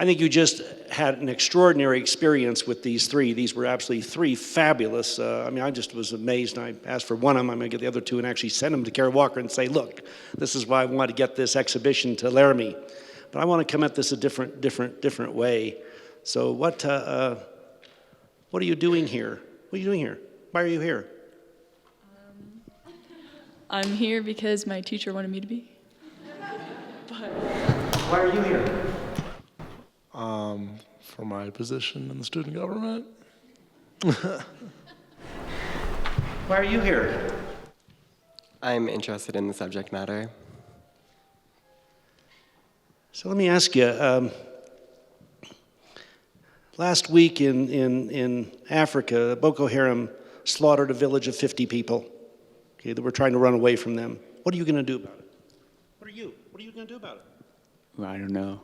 I think you just had an extraordinary experience with these three. These were absolutely three fabulous. I mean, I just was amazed. And I asked for one of them. I'm going to get the other two and actually send them to Kara Walker and say, look, this is why I want to get this exhibition to Laramie. But I want to come at this a different way. So what are you doing here? What are you doing here? Why are you here? I'm here because my teacher wanted me to be. But why are you here? For my position in the student government. Why are you here? I'm interested in the subject matter. So let me ask you, last week in Africa, Boko Haram slaughtered a village of 50 people, okay, that were trying to run away from them. What are you going to do about it? What are you going to do about it? Well, I don't know.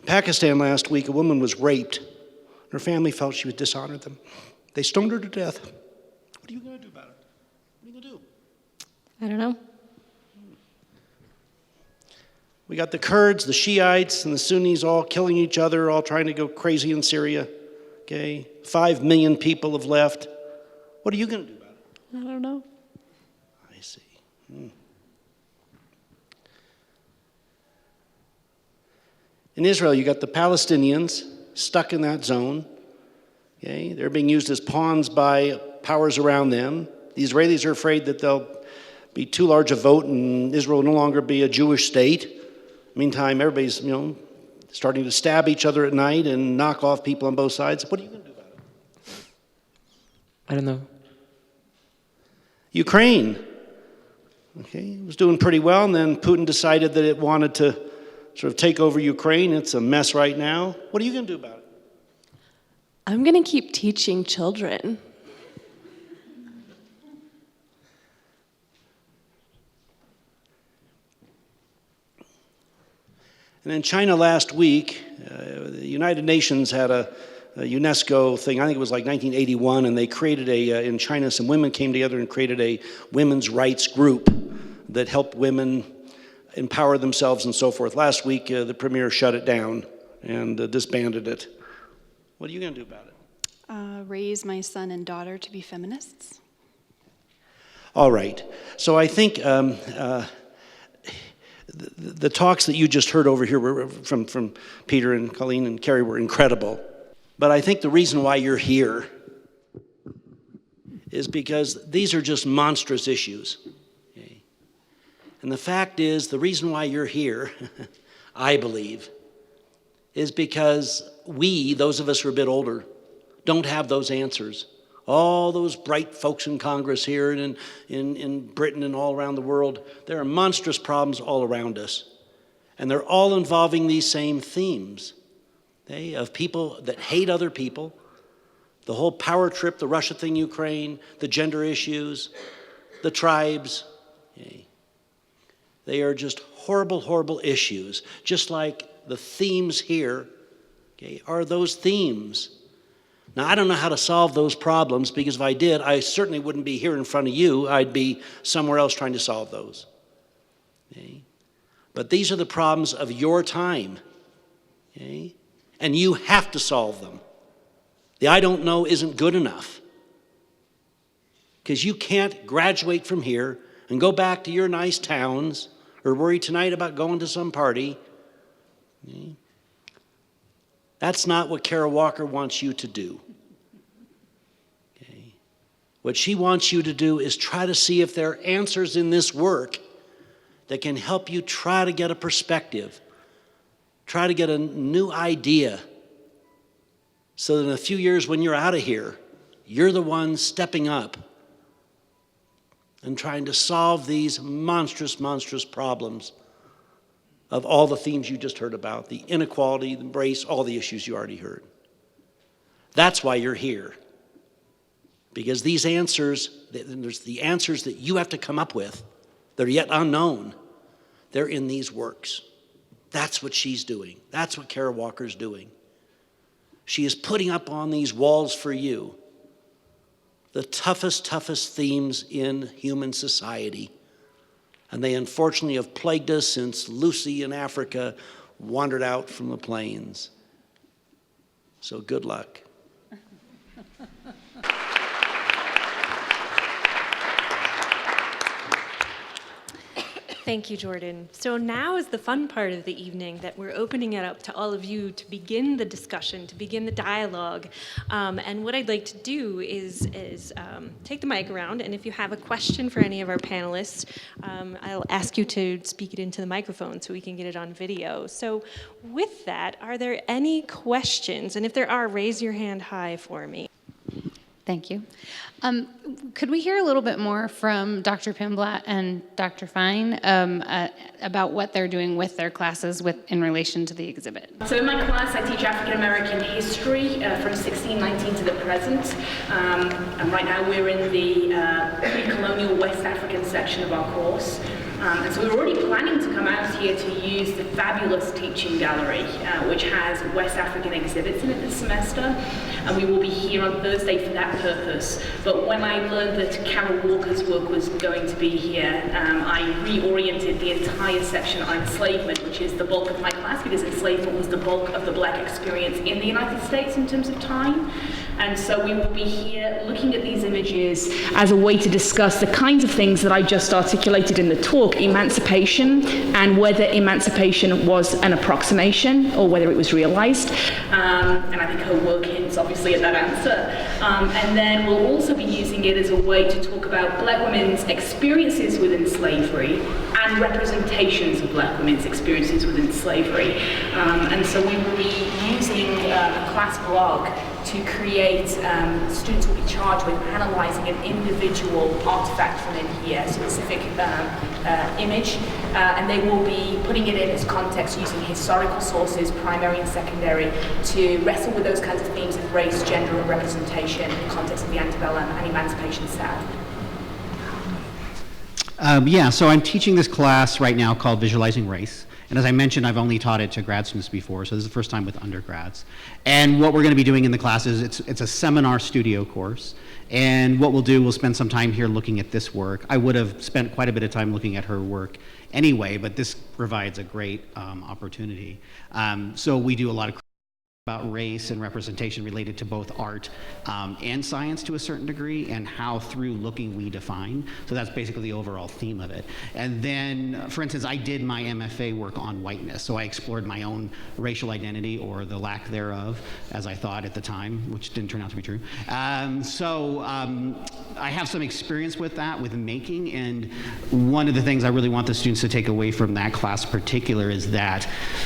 In Pakistan last week, a woman was raped. Her family felt she would dishonor them. They stoned her to death. What are you going to do about it? What are you going to do? I don't know. We got the Kurds, the Shiites, and the Sunnis all killing each other, all trying to go crazy in Syria. Okay, 5 million people have left. What are you going to do about it? I don't know. I see. In Israel, you got the Palestinians stuck in that zone. Okay, they're being used as pawns by powers around them. The Israelis are afraid that they'll be too large a vote and Israel will no longer be a Jewish state. Meantime, everybody's, starting to stab each other at night and knock off people on both sides. What are you going to do about it? I don't know. Ukraine, okay, it was doing pretty well, and then Putin decided that it wanted to sort of take over Ukraine. It's a mess right now. What are you going to do about it? I'm going to keep teaching children. And in China last week, the United Nations had a UNESCO thing, I think it was like 1981, and they created in China, some women came together and created a women's rights group that helped women empower themselves and so forth. Last week, the premier shut it down and disbanded it. What are you going to do about it? Raise my son and daughter to be feminists. All right. So I think the talks that you just heard over here were from Peter and Colleen and Carrie were incredible. But I think the reason why you're here is because these are just monstrous issues. Okay? And the fact is, the reason why you're here, I believe, is because we, those of us who are a bit older, don't have those answers. All those bright folks in Congress here and in Britain and all around the world, there are monstrous problems all around us. And they're all involving these same themes, okay, of people that hate other people, the whole power trip, the Russia thing, Ukraine, the gender issues, the tribes. Okay. They are just horrible, horrible issues, just like the themes here, okay, are those themes. Now, I don't know how to solve those problems, because if I did, I certainly wouldn't be here in front of you. I'd be somewhere else trying to solve those. Okay? But these are the problems of your time. Okay? And you have to solve them. The I don't know isn't good enough. Because you can't graduate from here and go back to your nice towns or worry tonight about going to some party. Okay? That's not what Kara Walker wants you to do. Okay? What she wants you to do is try to see if there are answers in this work that can help you try to get a perspective, try to get a new idea, so that in a few years when you're out of here, you're the one stepping up and trying to solve these monstrous, monstrous problems of all the themes you just heard about, the inequality, the race, all the issues you already heard. That's why you're here. Because these answers, there's the answers that you have to come up with that are yet unknown. They're in these works. That's what she's doing. That's what Kara Walker's doing. She is putting up on these walls for you the toughest, toughest themes in human society. And they unfortunately have plagued us since Lucy in Africa wandered out from the plains. So good luck. Thank you, Jordan. So now is the fun part of the evening, that we're opening it up to all of you to begin the discussion, to begin the dialogue. And what I'd like to do is take the mic around, and if you have a question for any of our panelists, I'll ask you to speak it into the microphone so we can get it on video. So with that, are there any questions? And if there are, raise your hand high for me. Thank you. Could we hear a little bit more from Dr. Pimblatt and Dr. Fine about what they're doing with their classes in relation to the exhibit? So in my class, I teach African-American history from 1619 to the present. And right now we're in the pre-colonial West African section of our course. And so we were already planning to come out here to use the fabulous teaching gallery, which has West African exhibits in it this semester. And we will be here on Thursday for that purpose. But when I learned that Carol Walker's work was going to be here, I reoriented the entire section on enslavement, which is the bulk of my class, because enslavement was the bulk of the Black experience in the United States in terms of time. And so we will be here looking at these images as a way to discuss the kinds of things that I just articulated in the talk, emancipation, and whether emancipation was an approximation or whether it was realized. And I think her work hints obviously at that answer. And then we'll also be using it as a way to talk about Black women's experiences within slavery and representations of Black women's experiences within slavery. And so we will be using a class blog to create, students will be charged with analyzing an individual artifact from in here, a specific image, and they will be putting it in its context using historical sources, primary and secondary, to wrestle with those kinds of themes of race, gender, and representation in the context of the antebellum and Emancipation South. Yeah, so I'm teaching this class right now called Visualizing Race. And as I mentioned, I've only taught it to grad students before, so this is the first time with undergrads. And what we're going to be doing in the class is it's a seminar studio course. And what we'll do, we'll spend some time here looking at this work. I would have spent quite a bit of time looking at her work anyway, but this provides a great opportunity. So we do a lot of about race and representation related to both art and science to a certain degree, and how through looking we define. So that's basically the overall theme of it. And then, for instance, I did my MFA work on whiteness, so I explored my own racial identity, or the lack thereof, as I thought at the time, which didn't turn out to be true. I have some experience with that, with making, and one of the things I really want the students to take away from that class in particular is that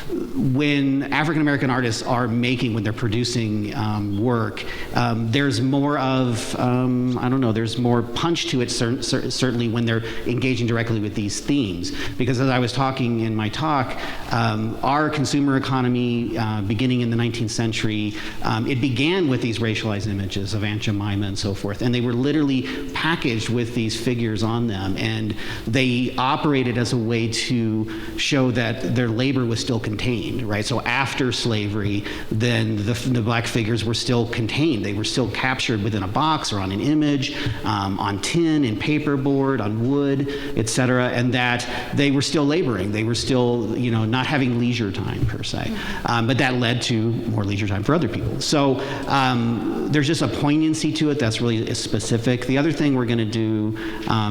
when African American artists are making, when they're producing work, there's more of, I don't know, there's more punch to it, certainly when they're engaging directly with these themes. Because as I was talking in my talk, our consumer economy, beginning in the 19th century, it began with these racialized images of Aunt Jemima and so forth, and they were literally packaged with these figures on them, and they operated as a way to show that their labor was still contained, right? So after slavery, then the Black figures were still contained. They were still captured within a box or on an image, on tin, in paperboard, on wood, etc., and that they were still laboring. They were still, you know, not having leisure time per se. But that led to more leisure time for other people. So there's just a poignancy to it that's really specific. The other thing we're going to do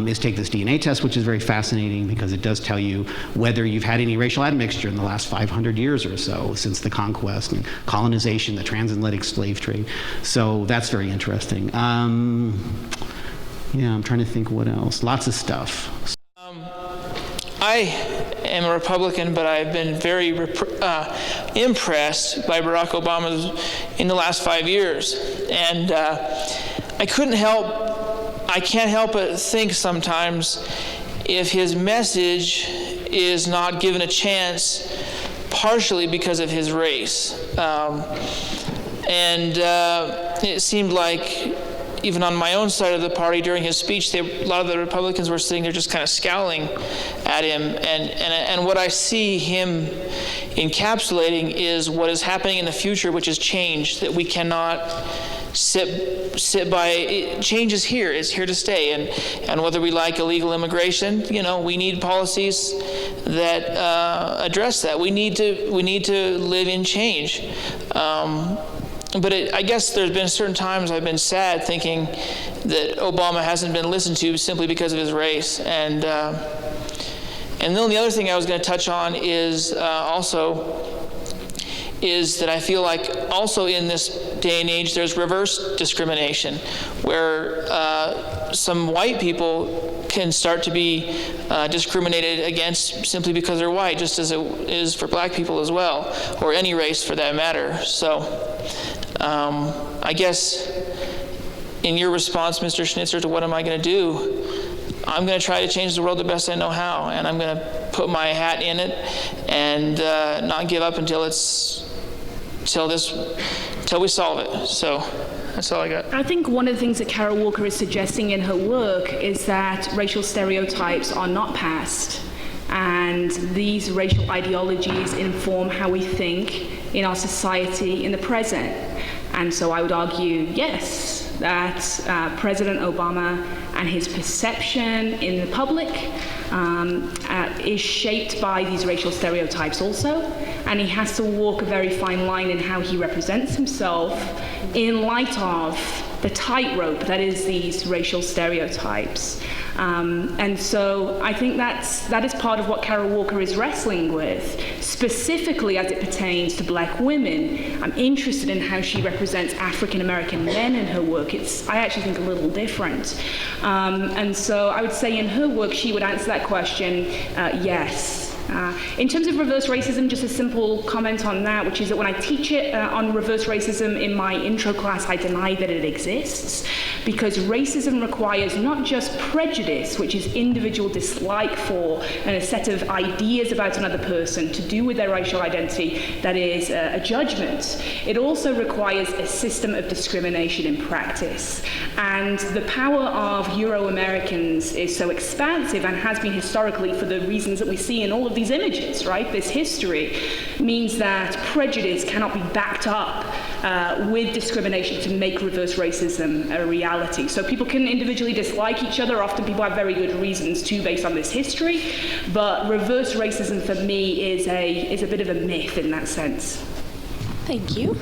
is take this DNA test, which is very fascinating because it does tell you whether you've had any racial admixture in the last 500 years or so, since the conquest and colonization, the transatlantic slave trade. So that's very interesting. Yeah, I'm trying to think what else. Lots of stuff. I am a Republican, but I've been very impressed by Barack Obama in the last 5 years. And I can't help but think sometimes if his message is not given a chance partially because of his race. It seemed like even on my own side of the party during his speech, a lot of the Republicans were sitting there just kind of scowling at him. And what I see him encapsulating is what is happening in the future, which is change, that we cannot sit by. Change is here. It's here to stay. And whether we like illegal immigration, we need policies that address that. We need to live in change. But I guess there's been certain times I've been sad thinking that Obama hasn't been listened to simply because of his race. And then the other thing I was going to touch on is that I feel like also in this day and age there's reverse discrimination, where some white people can start to be discriminated against simply because they're white, just as it is for black people as well, or any race for that matter. So I guess in your response, Mr. Schnitzer, to what am I going to do, I'm going to try to change the world the best I know how, and I'm going to put my hat in it and not give up until we solve it. So that's all I got. I think one of the things that Kara Walker is suggesting in her work is that racial stereotypes are not past, and these racial ideologies inform how we think in our society in the present. And so I would argue, yes, that President Obama and his perception in the public is shaped by these racial stereotypes also, and he has to walk a very fine line in how he represents himself in light of the tightrope that is these racial stereotypes. And so I think that is part of what Kara Walker is wrestling with, specifically as it pertains to black women. I'm interested in how she represents African American men in her work. I actually think a little different. And so I would say in her work she would answer that question, yes. In terms of reverse racism, just a simple comment on that, which is that when I teach it on reverse racism in my intro class, I deny that it exists, because racism requires not just prejudice, which is individual dislike for and a set of ideas about another person to do with their racial identity that is a judgment. It also requires a system of discrimination in practice. And the power of Euro-Americans is so expansive and has been historically for the reasons that we see in all of these images, right? This history means that prejudice cannot be backed up with discrimination to make reverse racism a reality. So people can individually dislike each other. Often people have very good reasons to based on this history, but reverse racism for me is a bit of a myth in that sense. Thank you.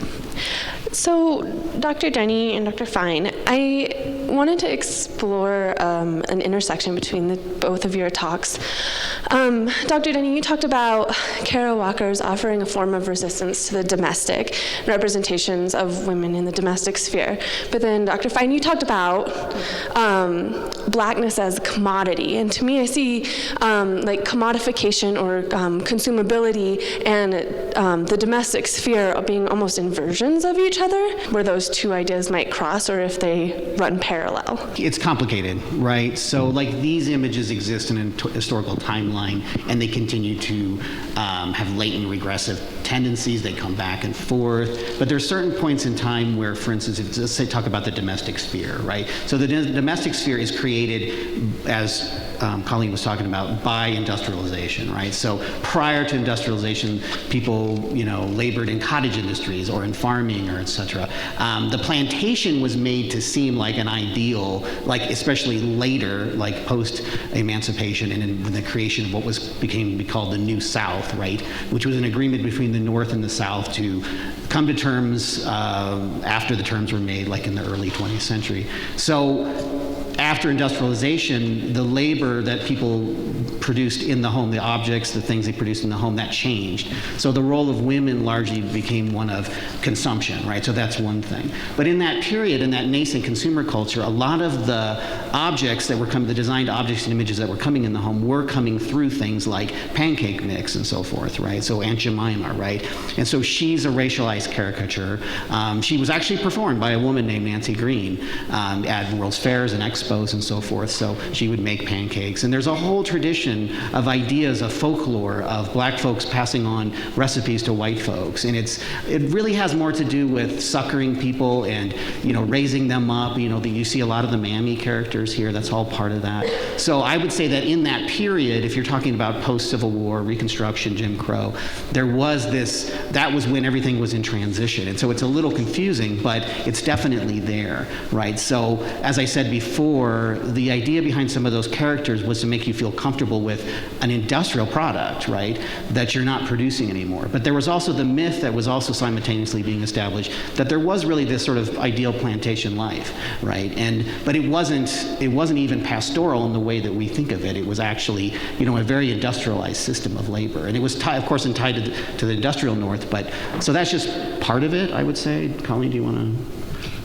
So, Dr. Denny and Dr. Fine, I wanted to explore an intersection between both of your talks. Dr. Denny, you talked about Kara Walker's offering a form of resistance to the domestic representations of women in the domestic sphere. But then, Dr. Fine, you talked about blackness as a commodity. And to me, I see like commodification or consumability and the domestic sphere being almost inversions of each other, where those two ideas might cross, or if they run parallel. It's complicated, right? So like these images exist in a historical timeline, and they continue to have latent regressive tendencies. They come back and forth. But there's certain points in time where, for instance, let's say talk about the domestic sphere, right? So the domestic sphere is created, as Colleen was talking about, by industrialization, right? So prior to industrialization, people, labored in cottage industries or in farming or et cetera. The plantation was made to seem like an ideal, like especially later, like post-emancipation and in the creation of what became called the New South, right? Which was an agreement between the North and the South to come to terms after the terms were made, like in the early 20th century. So after industrialization, the labor that people produced in the home, the objects, the things they produced in the home, that changed. So the role of women largely became one of consumption, right? So that's one thing. But in that period, in that nascent consumer culture, a lot of the objects that were coming, the designed objects and images that were coming in the home were coming through things like pancake mix and so forth, right? So Aunt Jemima, right? And so she's a racialized caricature. She was actually performed by a woman named Nancy Green at World's Fairs and Expos exposed and so forth. So she would make pancakes. And there's a whole tradition of ideas of folklore of black folks passing on recipes to white folks. And it really has more to do with suckering people and, raising them up. You see a lot of the mammy characters here. That's all part of that. So I would say that in that period, if you're talking about post-Civil War, Reconstruction, Jim Crow, there was that was when everything was in transition. And so it's a little confusing, but it's definitely there, right? So as I said before, the idea behind some of those characters was to make you feel comfortable with an industrial product, right, that you're not producing anymore. But there was also the myth that was also simultaneously being established that there was really this sort of ideal plantation life, right? But it wasn't even pastoral in the way that we think of it. It was actually, a very industrialized system of labor. And it was, of course, tied to the industrial North, but so that's just part of it, I would say. Colleen, do you want to?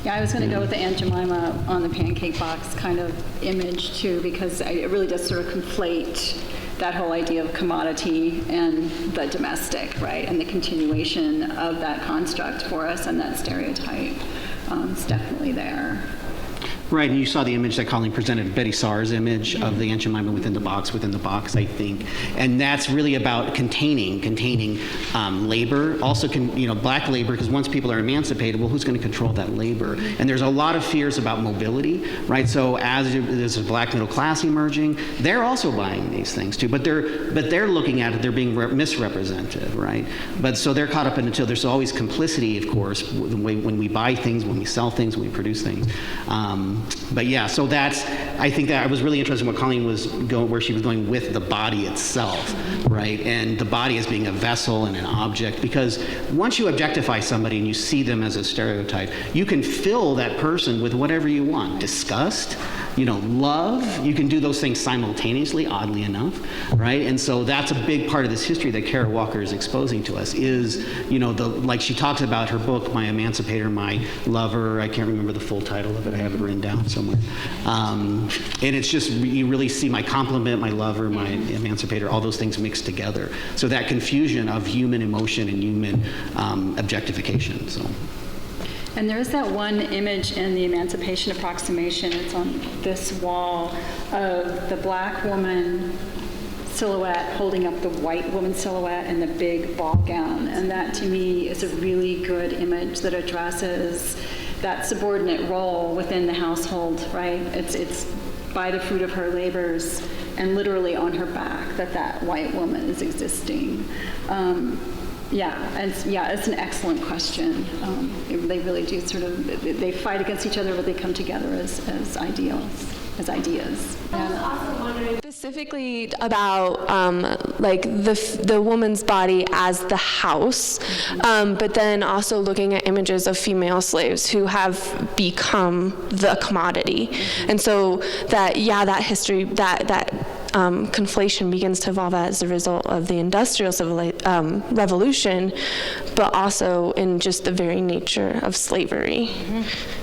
Yeah, I was going to go with the Aunt Jemima on the pancake box kind of image too, because it really does sort of conflate that whole idea of commodity and the domestic, right? And the continuation of that construct for us and that stereotype is definitely there. Right, and you saw the image that Colleen presented, Betty Saar's image of the Aunt Jemima within the box, I think. And that's really about containing labor, also black labor, because once people are emancipated, well, who's going to control that labor? And there's a lot of fears about mobility, right? So as there's a black middle class emerging, they're also buying these things too, but they're looking at it, they're being misrepresented, right? But so they're caught up in until there's always complicity, of course, when we buy things, when we sell things, when we produce things. But yeah, so I think that I was really interested in what Colleen was going, where she was going with the body itself, right? And the body as being a vessel and an object, because once you objectify somebody and you see them as a stereotype, you can fill that person with whatever you want. Disgust, love, you can do those things simultaneously, oddly enough, right? And so that's a big part of this history that Kara Walker is exposing to us is, like she talks about her book, My Emancipator, My Lover, I can't remember the full title of it, I have it written down somewhere. And it's just, you really see my complement, my lover, my emancipator, all those things mixed together. So that confusion of human emotion and human objectification, so. And there is that one image in the Emancipation Approximation, it's on this wall, of the black woman silhouette holding up the white woman silhouette in the big ball gown. And that to me is a really good image that addresses that subordinate role within the household, right? It's by the fruit of her labors and literally on her back that white woman is existing. It's an excellent question. They really do they fight against each other, but they come together as ideals, as ideas. I was also wondering specifically about the woman's body as the house, but then also looking at images of female slaves who have become the commodity. And so that history, that conflation begins to evolve as a result of the Industrial Revolution, but also in just the very nature of slavery. Mm-hmm.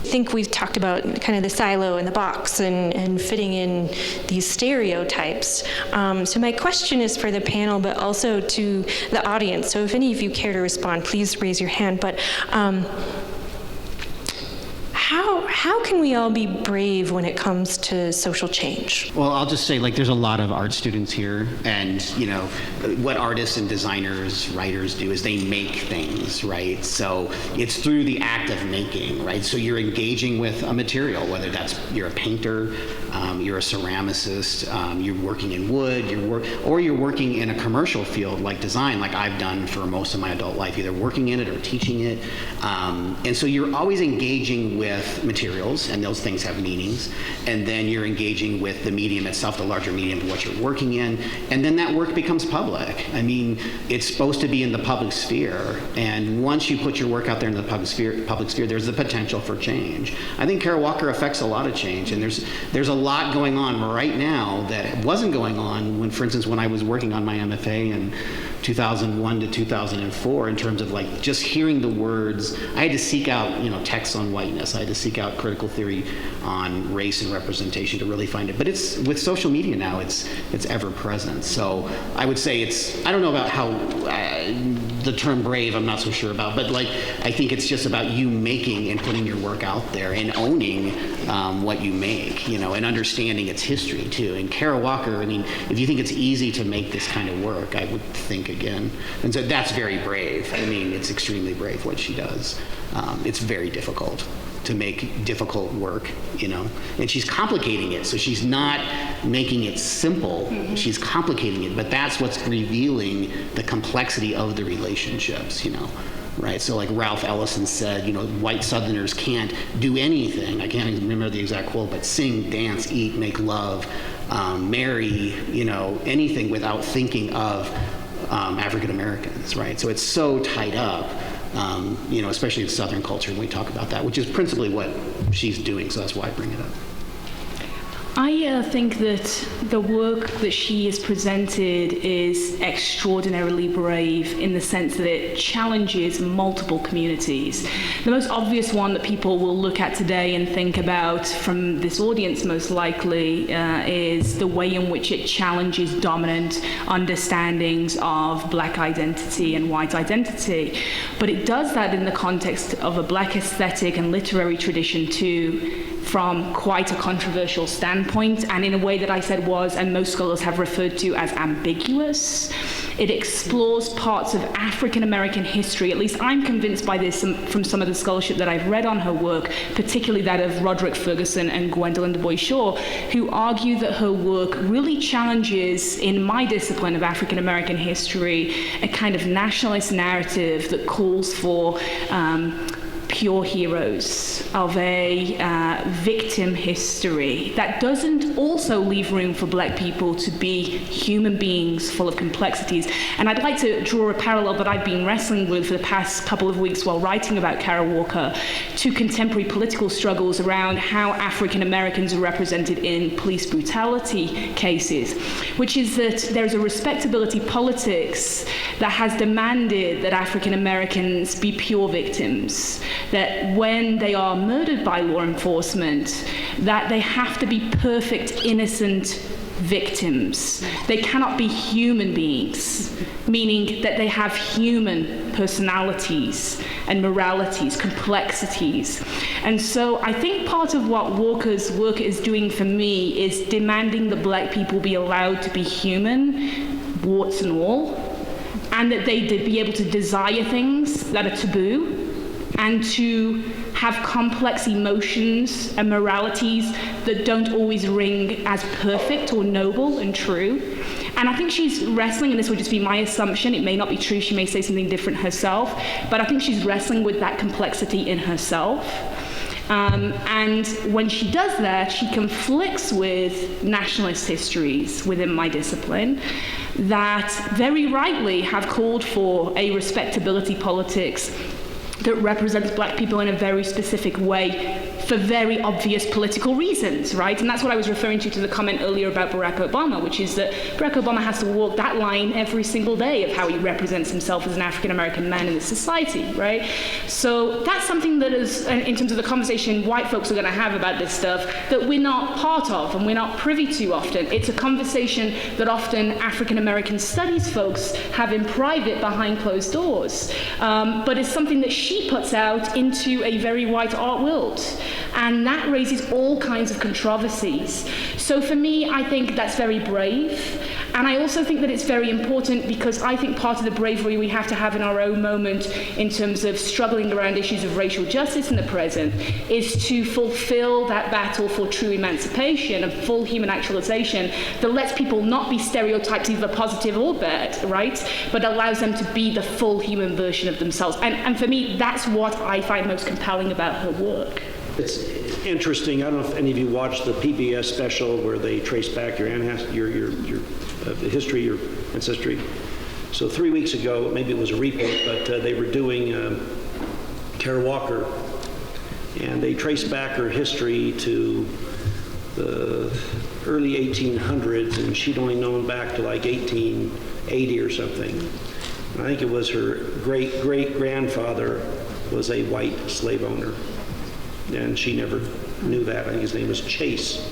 I think we've talked about kind of the silo and the box and fitting in these stereotypes. So my question is for the panel, but also to the audience. So if any of you care to respond, please raise your hand. But how can we all be brave when it comes to social change? Well, I'll just say, there's a lot of art students here, and, what artists and designers, writers do is they make things, right? So it's through the act of making, right? So you're engaging with a material, whether you're a painter, you're a ceramicist, you're working in wood, or you're working in a commercial field like design, like I've done for most of my adult life, either working in it or teaching it. And so you're always engaging with materials, and those things have meanings, and then you're engaging with the medium itself, the larger medium of what you're working in, and then that work becomes public. I mean, it's supposed to be in the public sphere, and once you put your work out there in the public sphere, there's the potential for change. I think Kara Walker affects a lot of change, and there's a lot going on right now that wasn't going on when, for instance, when I was working on my MFA in 2001 to 2004, in terms of just hearing the words. I had to seek out texts on whiteness. I had to seek out critical theory on race and representation to really find it. But it's with social media now, it's ever present. So I would say I don't know about how the term brave, I'm not so sure about, but like, I think it's just about you making and putting your work out there and owning what you make, you know, and understanding its history too. And Kara Walker, I mean, if you think it's easy to make this kind of work, I would think again. And so that's very brave. I mean, it's extremely brave what she does. It's very difficult to make difficult work, you know, and she's complicating it. So she's not making it simple, she's complicating it, but that's what's revealing the complexity of the relationships, you know, right? So like Ralph Ellison said, you know, white Southerners can't do anything, I can't even remember the exact quote, but sing, dance, eat, make love, marry, you know, anything without thinking of African Americans, right? So it's so tied up. You know, especially in Southern culture, when we talk about that, which is principally what she's doing, so that's why I bring it up. I think that the work that she has presented is extraordinarily brave in the sense that it challenges multiple communities. The most obvious one that people will look at today and think about from this audience most likely is the way in which it challenges dominant understandings of black identity and white identity. But it does that in the context of a black aesthetic and literary tradition too, from quite a controversial standpoint, and in a way that I said was, and most scholars have referred to as ambiguous. It explores parts of African American history, at least I'm convinced by this from some of the scholarship that I've read on her work, particularly that of Roderick Ferguson and Gwendolyn Du Bois Shaw, who argue that her work really challenges, in my discipline of African American history, a kind of nationalist narrative that calls for pure heroes, of a victim history that doesn't also leave room for black people to be human beings full of complexities. And I'd like to draw a parallel that I've been wrestling with for the past couple of weeks while writing about Kara Walker to contemporary political struggles around how African Americans are represented in police brutality cases, which is that there's a respectability politics that has demanded that African Americans be pure victims, that when they are murdered by law enforcement, that they have to be perfect, innocent victims. They cannot be human beings, meaning that they have human personalities and moralities, complexities. And so I think part of what Walker's work is doing for me is demanding that black people be allowed to be human, warts and all, and that they be able to desire things that are taboo, and to have complex emotions and moralities that don't always ring as perfect or noble and true. And I think she's wrestling, and this would just be my assumption, it may not be true, she may say something different herself, but I think she's wrestling with that complexity in herself. And when she does that, she conflicts with nationalist histories within my discipline that very rightly have called for a respectability politics that represents black people in a very specific way for very obvious political reasons, right? And that's what I was referring to the comment earlier about Barack Obama, which is that Barack Obama has to walk that line every single day of how he represents himself as an African-American man in this society, right? So that's something that is, in terms of the conversation white folks are gonna have about this stuff, that we're not part of and we're not privy to often. It's a conversation that often African-American studies folks have in private behind closed doors. But it's something that she puts out into a very white art world. And that raises all kinds of controversies. So for me, I think that's very brave. And I also think that it's very important because I think part of the bravery we have to have in our own moment in terms of struggling around issues of racial justice in the present is to fulfill that battle for true emancipation and full human actualization that lets people not be stereotypes either positive or bad, right? But allows them to be the full human version of themselves. And for me, that's what I find most compelling about her work. It's interesting. I don't know if any of you watched the PBS special where they trace back your history, your ancestry. So 3 weeks ago, maybe it was a repeat, but they were doing Kara Walker, and they traced back her history to the early 1800s, and she'd only known back to like 1880 or something. And I think it was her great-great-grandfather was a white slave owner. And she never knew that. I think his name was Chase.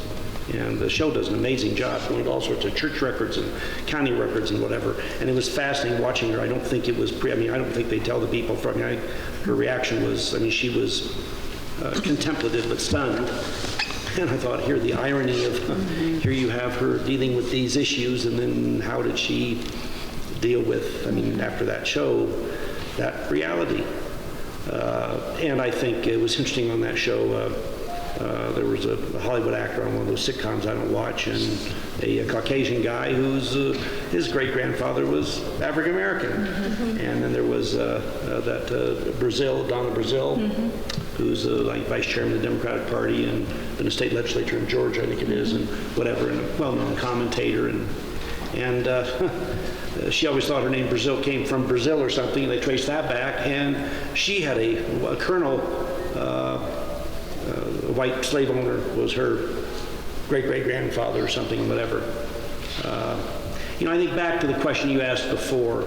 And the show does an amazing job going to all sorts of church records and county records and whatever. And it was fascinating watching her. I don't think it was, I don't think they tell the people from, her reaction was, she was contemplative but stunned. And I thought, here, the irony of, here you have her dealing with these issues, and then how did she deal with, after that show, that reality. And I think it was interesting on that show, there was a Hollywood actor on one of those sitcoms I don't watch, and a Caucasian guy whose his great-grandfather was African American. And then there was that Donna Brazil, who's like vice chairman of the Democratic Party and been a state legislator in Georgia, I think it is, and whatever, and a well-known commentator. And she always thought her name Brazil came from Brazil or something, and they traced that back. And she had a colonel, a white slave owner was her great-great-grandfather or something, whatever. I think back to the question you asked before,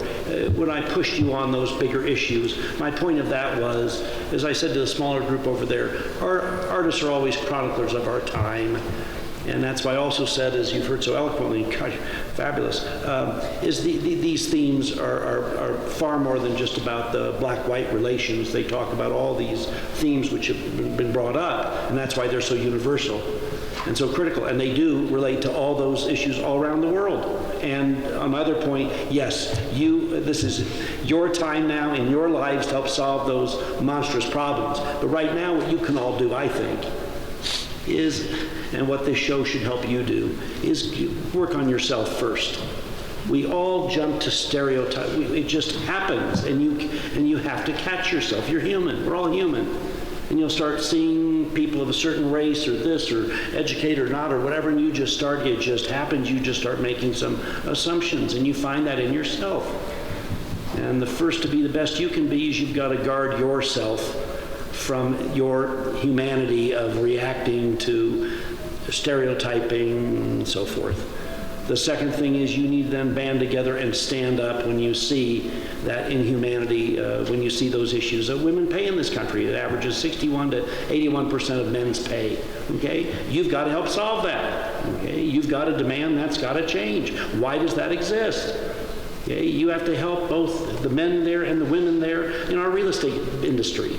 when I pushed you on those bigger issues, my point of that was, as I said to the smaller group over there, our artists are always chroniclers of our time. And that's why I also said, as you've heard so eloquently, gosh, fabulous, these themes are far more than just about the black-white relations. They talk about all these themes which have been brought up, and that's why they're so universal and so critical. And they do relate to all those issues all around the world. And on my other point, yes, this is your time now in your lives to help solve those monstrous problems. But right now, what you can all do, I think, is, and what this show should help you do, is work on yourself first. We all jump to stereotypes. It just happens, and you have to catch yourself. You're human. We're all human. And you'll start seeing people of a certain race or this or educated or not or whatever, and it just happens. You just start making some assumptions, and you find that in yourself. And the first to be the best you can be is you've got to guard yourself from your humanity of reacting to stereotyping and so forth. The second thing is you need to then band together and stand up when you see that inhumanity, when you see those issues that women pay in this country. It averages 61 to 81% of men's pay. Okay? You've got to help solve that. Okay? You've got to demand that's got to change. Why does that exist? Okay? You have to help both the men there and the women there in our real estate industry.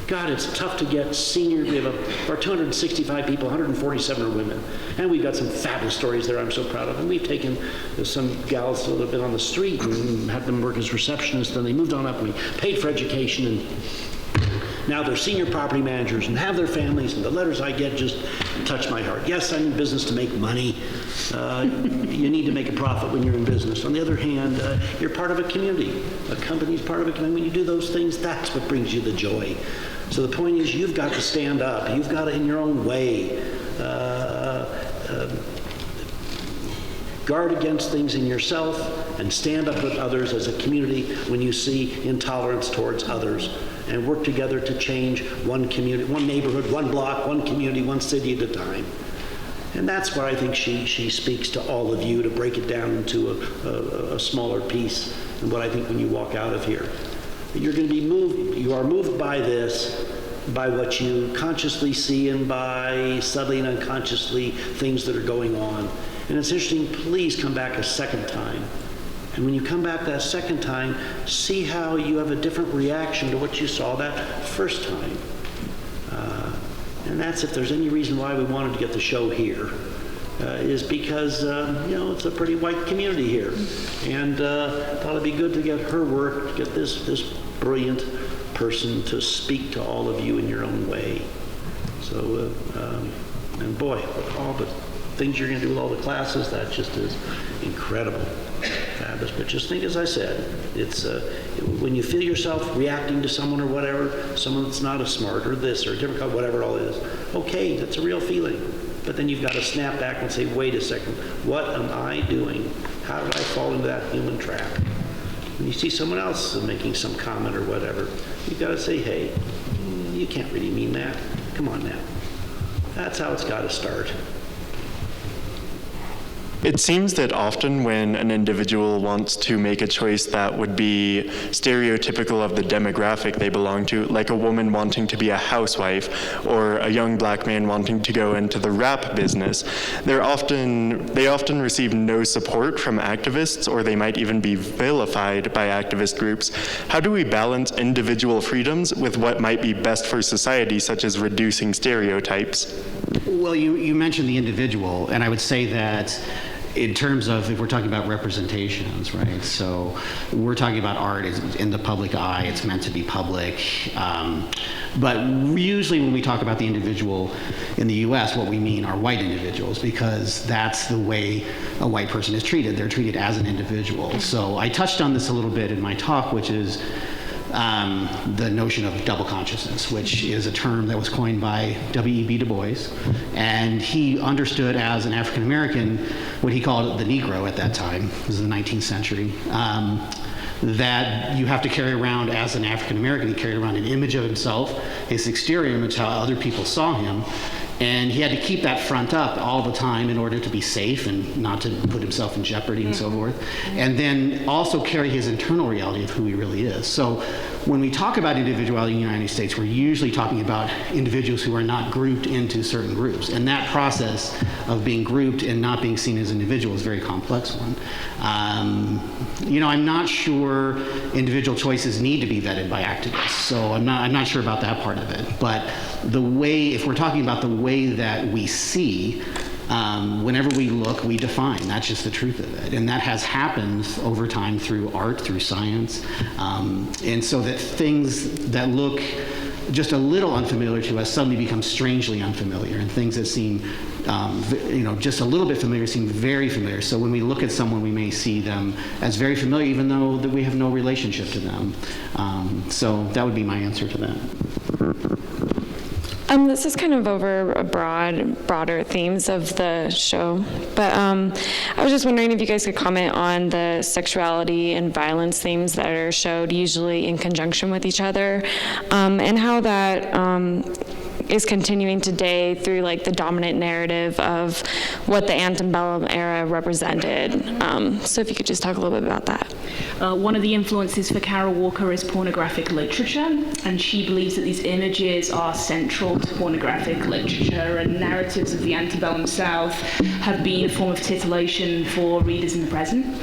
God, it's tough to get senior. We have our 265 people, 147 are women. And we've got some fabulous stories there I'm so proud of. And we've taken some gals that have been on the street and had them work as receptionists, and they moved on up and we paid for education, and now they're senior property managers and have their families, and the letters I get just touch my heart. Yes, I'm in business to make money. You need to make a profit when you're in business. On the other hand, you're part of a community. A company's part of a community. When you do those things, that's what brings you the joy. So the point is, you've got to stand up. You've got to, in your own way, guard against things in yourself and stand up with others as a community when you see intolerance towards others, and work together to change one community, one neighborhood, one block, one community, one city at a time. And that's where I think she speaks to all of you, to break it down into a smaller piece. And what I think when you walk out of here, you're going to be moved. You are moved by this, by what you consciously see, and by subtly and unconsciously things that are going on. And it's interesting, please come back a second time. And when you come back that second time, see how you have a different reaction to what you saw that first time. And that's, if there's any reason why we wanted to get the show here, is because, it's a pretty white community here. And thought it'd be good to get her work, to get this brilliant person to speak to all of you in your own way. So, and boy, with all the things you're going to do with all the classes, that just is incredible. Fabulous. But just think, as I said, it's when you feel yourself reacting to someone or whatever, someone that's not as smart or this or different, whatever it all is, okay, that's a real feeling. But then you've got to snap back and say, wait a second, what am I doing? How did I fall into that human trap? When you see someone else making some comment or whatever, you've got to say, hey, you can't really mean that. Come on now. That's how it's got to start. It seems that often when an individual wants to make a choice that would be stereotypical of the demographic they belong to, like a woman wanting to be a housewife or a young black man wanting to go into the rap business, they often receive no support from activists, or they might even be vilified by activist groups. How do we balance individual freedoms with what might be best for society, such as reducing stereotypes? Well, you mentioned the individual, and I would say that in terms of, if we're talking about representations, right? So we're talking about art in the public eye, it's meant to be public. But usually when we talk about the individual in the US, what we mean are white individuals, because that's the way a white person is treated. They're treated as an individual. So I touched on this a little bit in my talk, which is the notion of double consciousness, which is a term that was coined by W.E.B. Du Bois, and he understood as an African American what he called the Negro at that time. This was the 19th century. That you have to carry around as an African American. He carried around an image of himself, his exterior image, how other people saw him. And he had to keep that front up all the time in order to be safe and not to put himself in jeopardy and so forth. And then also carry his internal reality of who he really is. So when we talk about individuality in the United States, we're usually talking about individuals who are not grouped into certain groups. And that process of being grouped and not being seen as individuals is a very complex one. I'm not sure individual choices need to be vetted by activists. So I'm not sure about that part of it. But if we're talking about the way that we see, whenever we look, we define. That's just the truth of it. And that has happened over time through art, through science. And so that things that look just a little unfamiliar to us suddenly become strangely unfamiliar, and things that seem just a little bit familiar seem very familiar. So when we look at someone, we may see them as very familiar, even though that we have no relationship to them. So that would be my answer to that. This is kind of over a broader themes of the show, but I was just wondering if you guys could comment on the sexuality and violence themes that are showed usually in conjunction with each other, and how that is continuing today through like the dominant narrative of what the antebellum era represented. So if you could just talk a little bit about that. One of the influences for Carol Walker is pornographic literature, and she believes that these images are central to pornographic literature, and narratives of the antebellum South have been a form of titillation for readers in the present.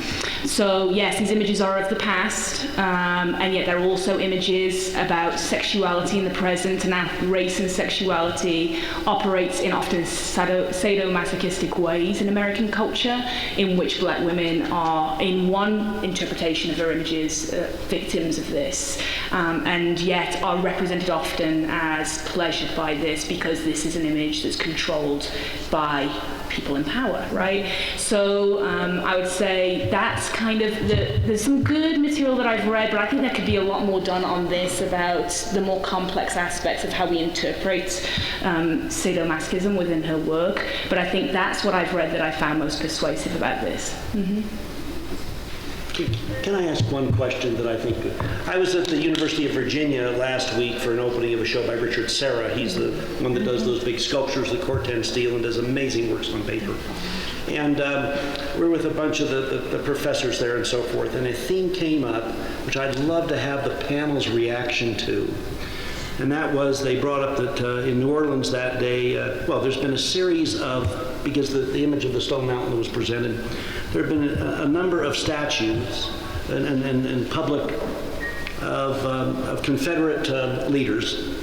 So yes, these images are of the past, and yet they're also images about sexuality in the present, and how race and sexuality operates in often sadomasochistic ways in American culture, in which black women are, in one interpretation of their images, victims of this, and yet are represented often as pleasured by this, because this is an image that's controlled by people in power, right? So I would say that's kind of there's some good material that I've read, but I think there could be a lot more done on this about the more complex aspects of how we interpret sadomasochism within her work. But I think that's what I've read that I found most persuasive about this. Mm-hmm. Can I ask one question that I think... I was at the University of Virginia last week for an opening of a show by Richard Serra. He's the one that does those big sculptures, the Corten steel, and does amazing works on paper. And we're with a bunch of the professors there and so forth, and a theme came up, which I'd love to have the panel's reaction to. And that was, they brought up that in New Orleans that day, there's been a series of, because the image of the Stone Mountain was presented, there have been a number of statues and public of Confederate leaders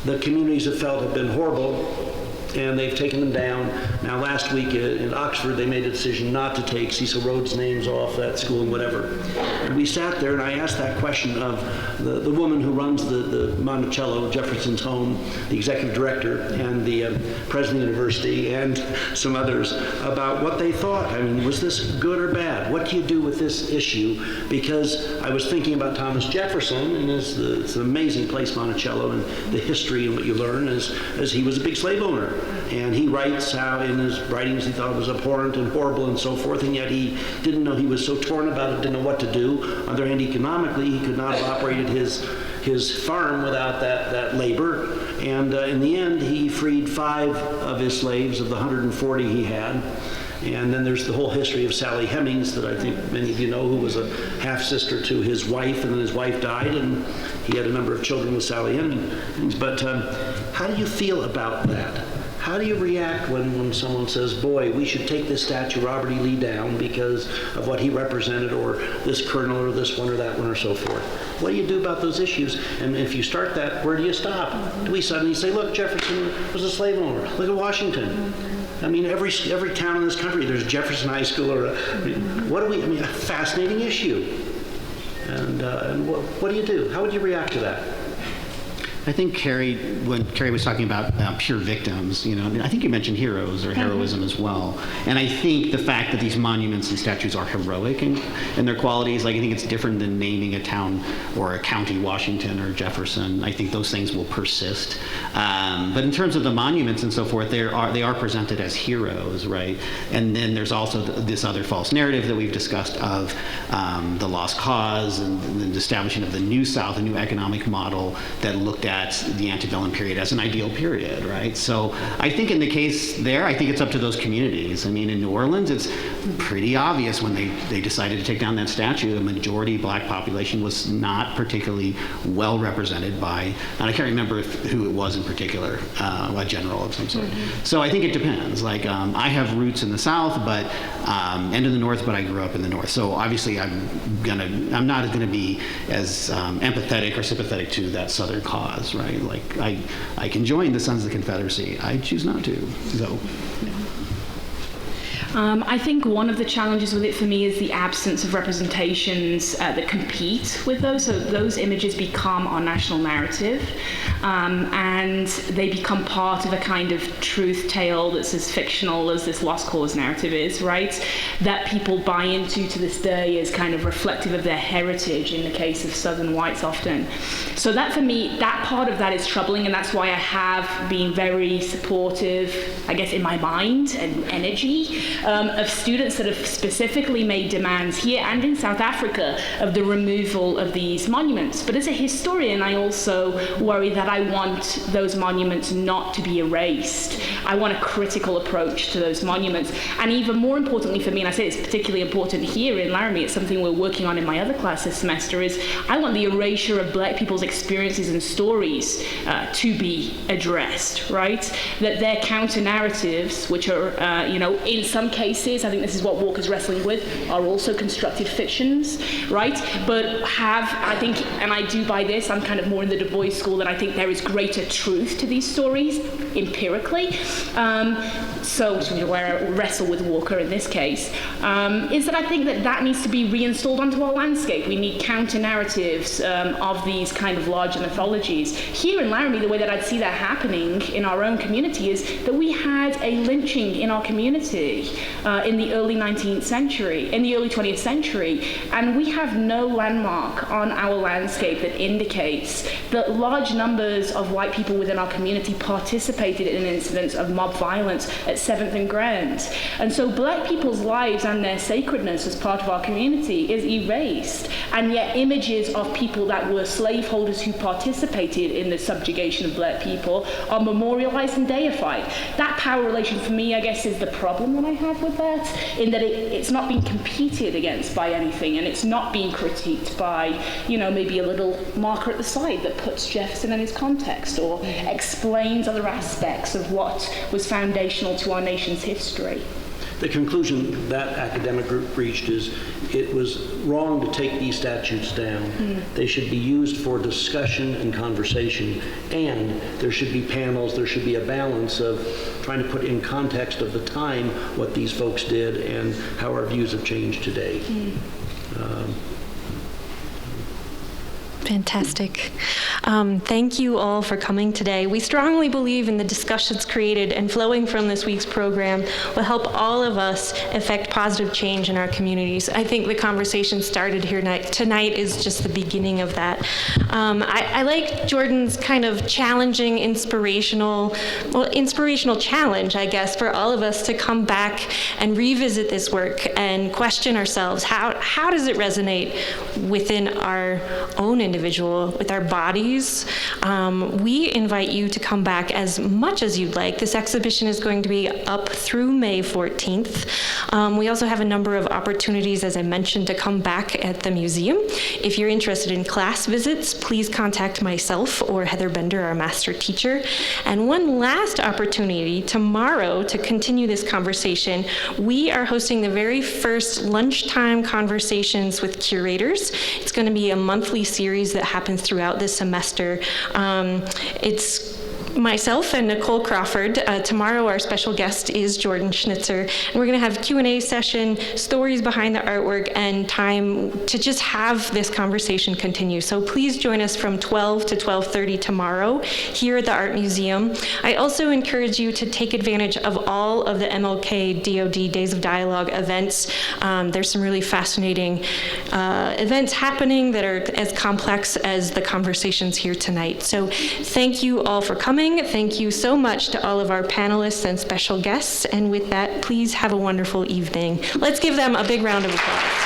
that communities have felt have been horrible, and they've taken them down. Now last week in Oxford, they made a decision not to take Cecil Rhodes' names off that school and whatever. And we sat there and I asked that question of the woman who runs the Monticello, Jefferson's home, the executive director, and the president of the university, and some others, about what they thought. I mean, was this good or bad? What do you do with this issue? Because I was thinking about Thomas Jefferson, and it's an amazing place, Monticello, and the history and what you learn as he was a big slave owner. And he writes how in his writings he thought it was abhorrent and horrible and so forth, and yet he didn't know, he was so torn about it, didn't know what to do. On the other hand, economically, he could not have operated his farm without that labor. And in the end, he freed 5 of his slaves of the 140 he had. And then there's the whole history of Sally Hemings that I think many of you know, who was a half-sister to his wife, and then his wife died, and he had a number of children with Sally Hemings. But how do you feel about that? How do you react when someone says, boy, we should take this statue of Robert E. Lee down because of what he represented, or this colonel, or this one or that one, or so forth? What do you do about those issues? And if you start that, where do you stop? Do we suddenly say, look, Jefferson was a slave owner. Look at Washington. I mean, every town in this country, there's Jefferson High School, or a fascinating issue. And what do you do? How would you react to that? I think when Carrie was talking about pure victims, I think you mentioned heroes or heroism as well. And I think the fact that these monuments and statues are heroic in their qualities, I think it's different than naming a town or a county, Washington or Jefferson. I think those things will persist. But in terms of the monuments and so forth, they are presented as heroes, right? And then there's also this other false narrative that we've discussed of the lost cause and the establishing of the New South, a new economic model that looked at the antebellum period as an ideal period, right? So I think in the case there, I think it's up to those communities. I mean, in New Orleans, it's pretty obvious when they decided to take down that statue, the majority black population was not particularly well represented by, and I can't remember who it was in particular, a general of some sort. So I think it depends. Like, I have roots in the South, but and in the North, but I grew up in the North. So obviously I'm not gonna be as empathetic or sympathetic to that Southern cause. Right? Like, I can join the Sons of the Confederacy. I choose not to. So. I think one of the challenges with it for me is the absence of representations that compete with those. So those images become our national narrative, and they become part of a kind of truth tale that's as fictional as this lost cause narrative is, right? That people buy into to this day as kind of reflective of their heritage in the case of Southern whites often. So that for me, that part of that is troubling, and that's why I have been very supportive, I guess, in my mind and energy, of students that have specifically made demands here and in South Africa of the removal of these monuments. But as a historian, I also worry that I want those monuments not to be erased. I want a critical approach to those monuments. And even more importantly for me, and I say it's particularly important here in Laramie, it's something we're working on in my other class this semester, is I want the erasure of black people's experiences and stories to be addressed, right? That their counter-narratives, which are, in some cases, I think this is what Walker's wrestling with, are also constructed fictions, right? But I think, and I do buy this, I'm kind of more in the Du Bois school, that I think there is greater truth to these stories, empirically. So, where I wrestle with Walker in this case, is that I think that needs to be reinstalled onto our landscape. We need counter-narratives of these kind of larger mythologies. Here in Laramie, the way that I'd see that happening in our own community is that we had a lynching in our community in the early 19th century, in the early 20th century, and we have no landmark on our landscape that indicates that large numbers of white people within our community participated in incidents of mob violence at 7th and Grand. And so black people's lives and their sacredness as part of our community is erased, and yet images of people that were slaveholders who participated in the subjugation of black people are memorialized and deified. That power relation for me, I guess, is the problem that I have with that, in that it's not being competed against by anything, and it's not being critiqued by, maybe a little marker at the side that puts Jefferson in his context or explains other aspects of what was foundational to our nation's history. The conclusion that academic group reached is it was wrong to take these statutes down. They should be used for discussion and conversation, and there should be panels, there should be a balance of trying to put in context of the time what these folks did and how our views have changed today. Fantastic. Thank you all for coming today. We strongly believe in the discussions created and flowing from this week's program will help all of us effect positive change in our communities. I think the conversation started here tonight is just the beginning of that. I like Jordan's kind of challenging, inspirational challenge, I guess, for all of us to come back and revisit this work and question ourselves. How does it resonate within our own individual individual, with our bodies. We invite you to come back as much as you'd like. This exhibition is going to be up through May 14th. We also have a number of opportunities, as I mentioned, to come back at the museum. If you're interested in class visits, please contact myself or Heather Bender, our master teacher. And one last opportunity tomorrow to continue this conversation. We are hosting the very first lunchtime conversations with curators. It's going to be a monthly series that happens throughout this semester. It's myself and Nicole Crawford. Tomorrow our special guest is Jordan Schnitzer. And we're going to have Q&A session, stories behind the artwork, and time to just have this conversation continue. So please join us from 12 to 12:30 tomorrow here at the Art Museum. I also encourage you to take advantage of all of the MLK DOD Days of Dialogue events. There's some really fascinating events happening that are as complex as the conversations here tonight. So thank you all for coming. Thank you so much to all of our panelists and special guests. And with that, please have a wonderful evening. Let's give them a big round of applause.